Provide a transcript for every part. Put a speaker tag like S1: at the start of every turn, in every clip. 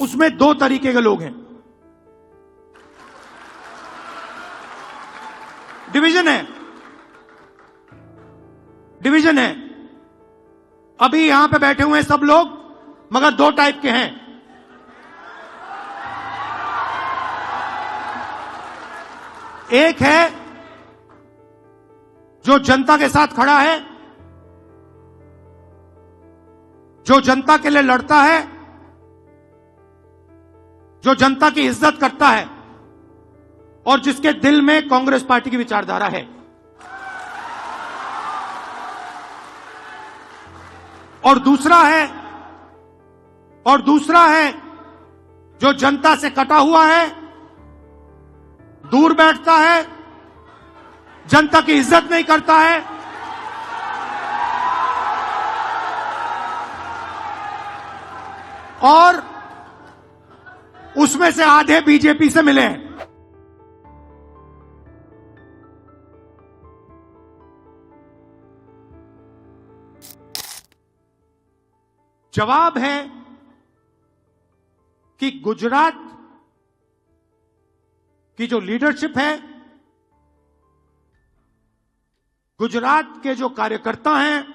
S1: उसमें दो तरीके के लोग हैं। डिवीजन है। अभी यहां पे बैठे हुए हैं सब लोग, मगर दो टाइप के हैं। एक है जो जनता के साथ खड़ा है, जो जनता के लिए लड़ता है, जो जनता की इज्जत करता है और जिसके दिल में कांग्रेस पार्टी की विचारधारा है। और दूसरा है जो जनता से कटा हुआ है, दूर बैठता है, जनता की इज्जत नहीं करता है और उसमें से आधे बीजेपी से मिले हैं। जवाब है कि गुजरात की जो लीडरशिप है, गुजरात के जो कार्यकर्ता हैं,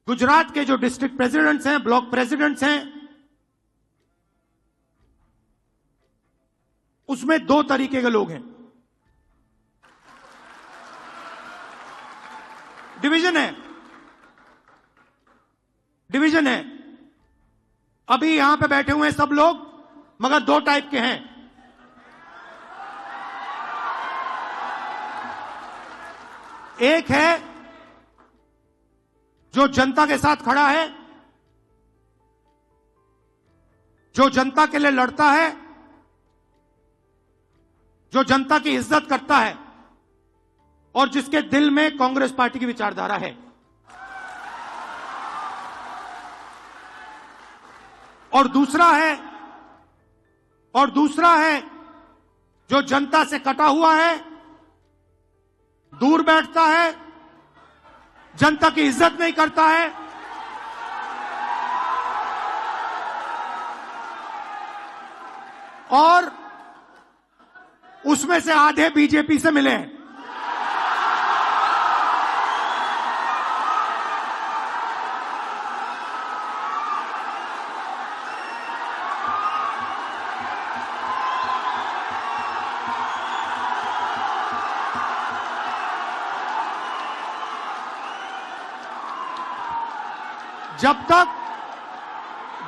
S1: गुजरात के जो डिस्ट्रिक्ट प्रेसिडेंट्स हैं, ब्लॉक प्रेसिडेंट्स हैं, उसमें दो तरीके के लोग हैं। डिवीजन है। अभी यहां पे बैठे हुए हैं सब लोग, मगर दो टाइप के हैं। एक है जो जनता के साथ खड़ा है, जो जनता के लिए लड़ता है, जो जनता की इज्जत करता है और जिसके दिल में कांग्रेस पार्टी की विचारधारा है। और दूसरा है जो जनता से कटा हुआ है, दूर बैठता है, जनता की इज्जत नहीं करता है और उसमें से आधे बीजेपी से मिले हैं।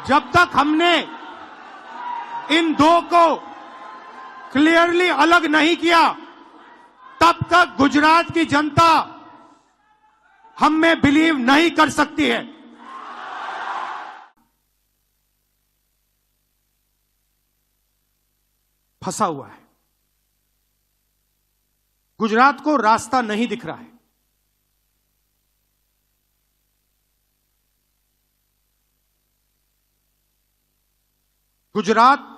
S1: जब तक हमने इन दो को क्लियरली अलग नहीं किया, तब तक गुजरात की जनता हम में बिलीव नहीं कर सकती है। फंसा हुआ है, गुजरात को रास्ता नहीं दिख रहा है। गुजरात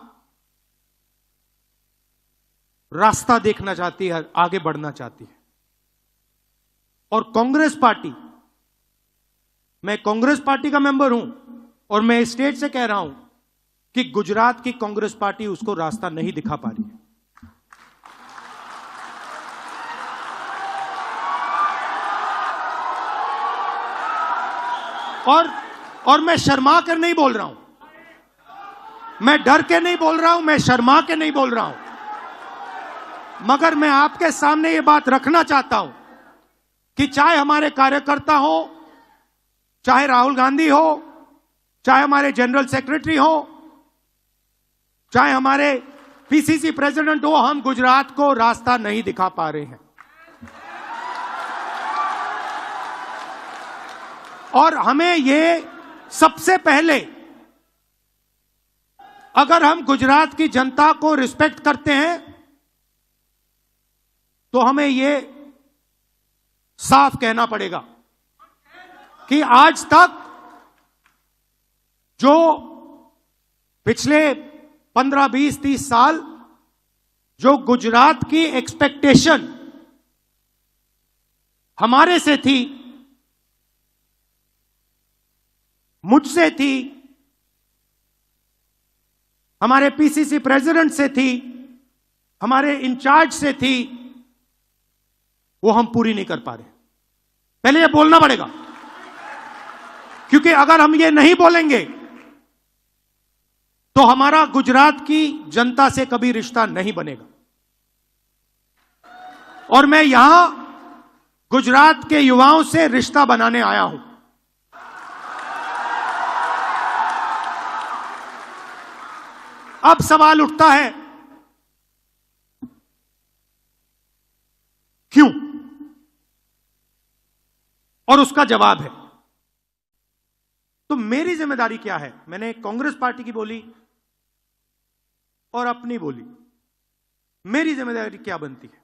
S1: रास्ता देखना चाहती है, आगे बढ़ना चाहती है। और कांग्रेस पार्टी, मैं कांग्रेस पार्टी का मेंबर हूं और मैं स्टेट से कह रहा हूं कि गुजरात की कांग्रेस पार्टी उसको रास्ता नहीं दिखा पा रही है। और मैं शर्मा कर नहीं बोल रहा हूं, मैं डर के नहीं बोल रहा हूं, मैं शर्मा के नहीं बोल रहा हूं, मगर मैं आपके सामने ये बात रखना चाहता हूं कि चाहे हमारे कार्यकर्ता हो, चाहे राहुल गांधी हो, चाहे हमारे जनरल सेक्रेटरी हो, चाहे हमारे पीसीसी प्रेसिडेंट हो, हम गुजरात को रास्ता नहीं दिखा पा रहे हैं। और हमें ये सबसे पहले, अगर हम गुजरात की जनता को रिस्पेक्ट करते हैं तो हमें ये साफ कहना पड़ेगा कि आज तक जो पिछले 15, 20, 30 साल जो गुजरात की एक्सपेक्टेशन हमारे से थी, मुझसे थी, हमारे पीसीसी प्रेसिडेंट से थी, हमारे इंचार्ज से थी, वो हम पूरी नहीं कर पा रहे। पहले ये बोलना पड़ेगा, क्योंकि अगर हम ये नहीं बोलेंगे तो हमारा गुजरात की जनता से कभी रिश्ता नहीं बनेगा। और मैं यहां गुजरात के युवाओं से रिश्ता बनाने आया हूं। अब सवाल उठता है, क्यों? और उसका जवाब है। तो मेरी जिम्मेदारी क्या है? मैंने कांग्रेस पार्टी की बोली और अपनी बोली। मेरी जिम्मेदारी क्या बनती है?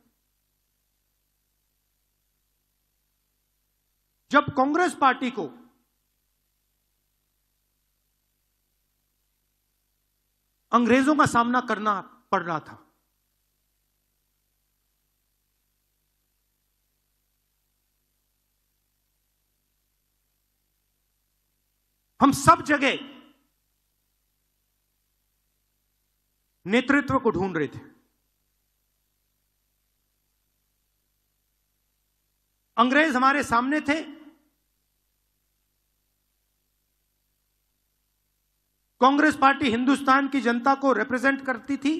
S1: जब कांग्रेस पार्टी को अंग्रेजों का सामना करना पड़ रहा था, हम सब जगह नेतृत्व को ढूंढ रहे थे। अंग्रेज हमारे सामने थे, कांग्रेस पार्टी हिंदुस्तान की जनता को रिप्रेजेंट करती थी,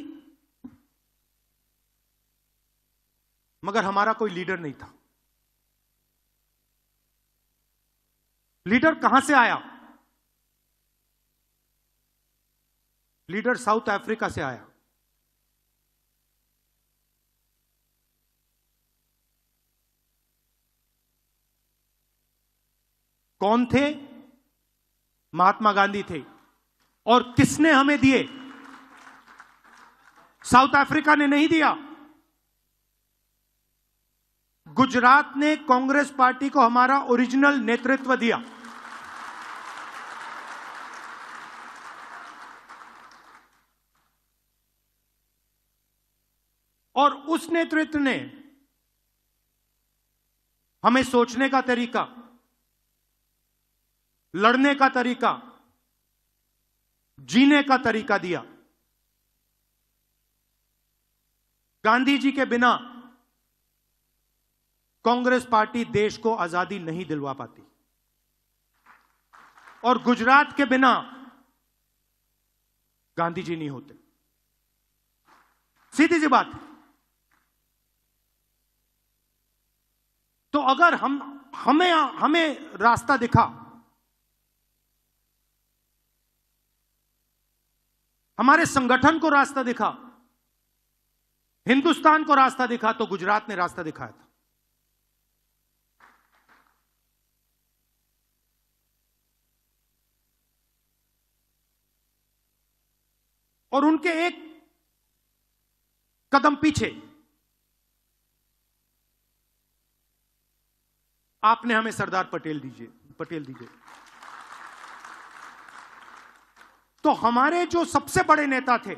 S1: मगर हमारा कोई लीडर नहीं था। लीडर कहां से आया? लीडर साउथ अफ्रीका से आया। कौन थे? महात्मा गांधी थे। और किसने हमें दिए? साउथ अफ्रीका ने नहीं दिया। गुजरात ने कांग्रेस पार्टी को हमारा ओरिजिनल नेतृत्व दिया। और उस नेतृत्व ने हमें सोचने का तरीका, लड़ने का तरीका, जीने का तरीका दिया। गांधी जी के बिना कांग्रेस पार्टी देश को आजादी नहीं दिलवा पाती, और गुजरात के बिना गांधी जी नहीं होते। सीधी सी बात। तो अगर हमें रास्ता दिखा, हमारे संगठन को रास्ता दिखा, हिंदुस्तान को रास्ता दिखा, तो गुजरात ने रास्ता दिखाया था। और उनके एक कदम पीछे आपने हमें सरदार पटेल दीजिए। तो हमारे जो सबसे बड़े नेता थे,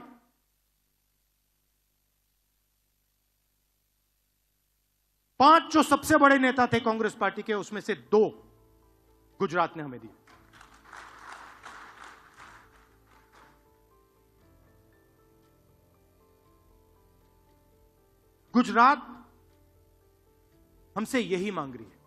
S1: पांच जो सबसे बड़े नेता थे कांग्रेस पार्टी के, उसमें से 2 गुजरात ने हमें दिए। गुजरात हमसे यही मांग रही है।